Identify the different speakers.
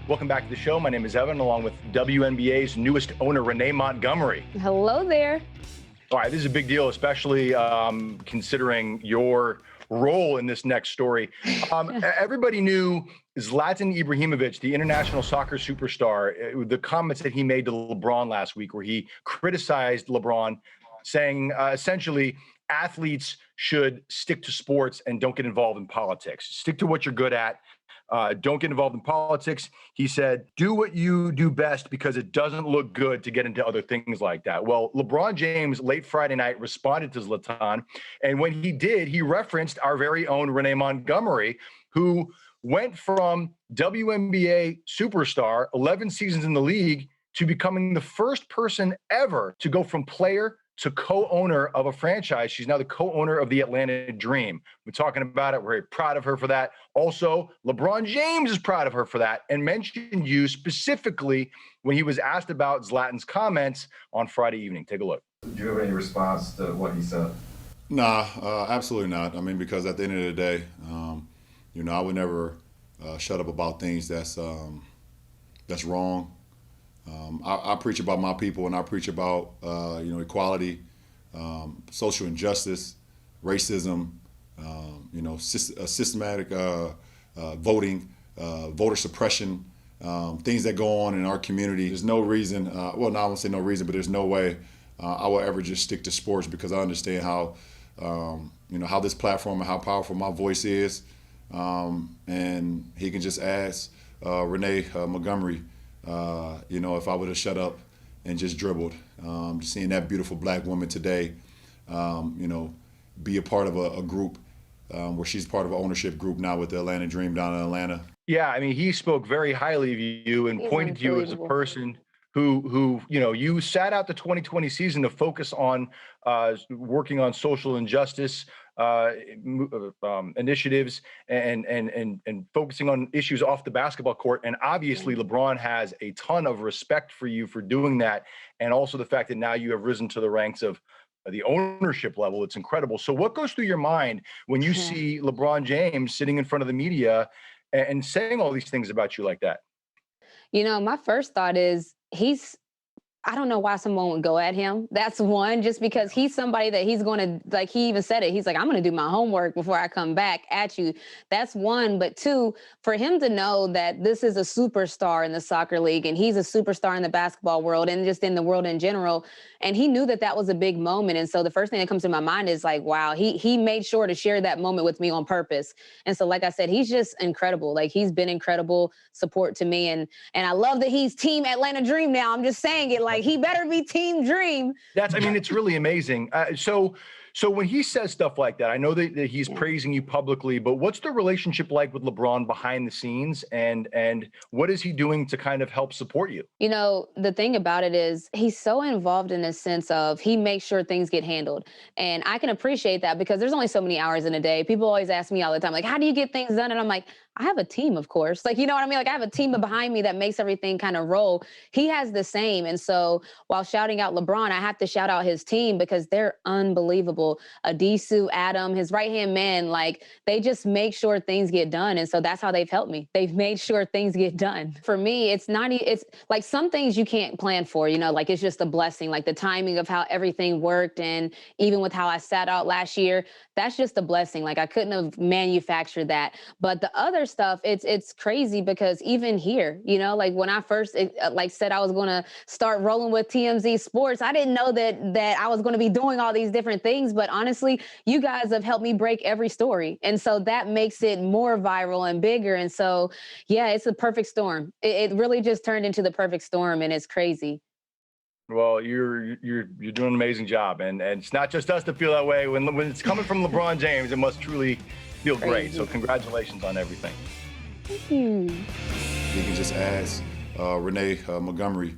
Speaker 1: Welcome back to the show. My name is Evan, along with WNBA's newest owner, Renee Montgomery.
Speaker 2: Hello there.
Speaker 1: All right, this is a big deal, especially considering your role in this next story. Everybody knew Zlatan Ibrahimovic, the international soccer superstar, the comments that he made to LeBron last week, where he criticized LeBron, saying essentially athletes should stick to sports and don't get involved in politics. Stick to what you're good at. Don't get involved in politics. He said, do what you do best because it doesn't look good to get into other things like that. Well, LeBron James late Friday night responded to Zlatan. And when he did, he referenced our very own Renee Montgomery, who went from WNBA superstar, 11 seasons in the league, to becoming the first person ever to go from player to co-owner of a franchise. She's now the co-owner of the Atlanta Dream. We're talking about it. We're very proud of her for that. Also, LeBron James is proud of her for that and mentioned you specifically when he was asked about Zlatan's comments on Friday evening. Take a look.
Speaker 3: Do you have any response to what he said?
Speaker 4: Nah, absolutely not. I mean, because at the end of the day, I would never shut up about things that's wrong. I preach about my people, and I preach about equality, social injustice, racism, systematic voting, voter suppression, things that go on in our community. There's no reason. I won't say no reason, but there's no way I will ever just stick to sports because I understand how how this platform and how powerful my voice is, and he can just ask Renee Montgomery. If I would have shut up and just dribbled, seeing that beautiful black woman today, be a part of a group where she's part of an ownership group now with the Atlanta Dream down in Atlanta.
Speaker 1: Yeah, I mean, he spoke very highly of you and pointed to you as a person who you sat out the 2020 season to focus on working on social injustice initiatives and focusing on issues off the basketball court. And obviously LeBron has a ton of respect for you for doing that. And also the fact that now you have risen to the ranks of the ownership level. It's incredible. So what goes through your mind when you see LeBron James sitting in front of the media and saying all these things about you like that?
Speaker 2: My first thought is I don't know why someone would go at him. That's one, just because he's somebody that he's going to, like he even said it, he's like, I'm going to do my homework before I come back at you. That's one. But two, for him to know that this is a superstar in the soccer league and he's a superstar in the basketball world and just in the world in general. And he knew that that was a big moment. And so the first thing that comes to my mind is like, wow, he made sure to share that moment with me on purpose. And so, like I said, he's just incredible. Like he's been incredible support to me. And I love that he's Team Atlanta Dream now. I'm just saying it like he better be Team Dream.
Speaker 1: It's really amazing. So when he says stuff like that, I know that he's praising you publicly, but what's the relationship like with LeBron behind the scenes, and what is he doing to kind of help support you?
Speaker 2: The thing about it is he's so involved in a sense of he makes sure things get handled. And I can appreciate that because there's only so many hours in a day. People always ask me all the time, like, how do you get things done? And I'm like, I have a team, of course. Like, you know what I mean? Like I have a team behind me that makes everything kind of roll. He has the same. And so while shouting out LeBron, I have to shout out his team because they're unbelievable. Adisu, Adam, his right-hand man, like they just make sure things get done. And so that's how they've helped me. They've made sure things get done. For me, it's like some things you can't plan for, like it's just a blessing, like the timing of how everything worked. And even with how I sat out last year, that's just a blessing. Like I couldn't have manufactured that. But the other stuff, it's crazy because even here, like when I first said I was going to start rolling with TMZ Sports, I didn't know that I was going to be doing all these different things. But honestly, you guys have helped me break every story. And so that makes it more viral and bigger. And so, yeah, it's a perfect storm. It really just turned into the perfect storm, and it's crazy.
Speaker 1: Well, you're doing an amazing job, and it's not just us to feel that way. When it's coming from LeBron James, it must truly feel great. So congratulations on everything.
Speaker 2: Thank you.
Speaker 4: You can just ask Renee Montgomery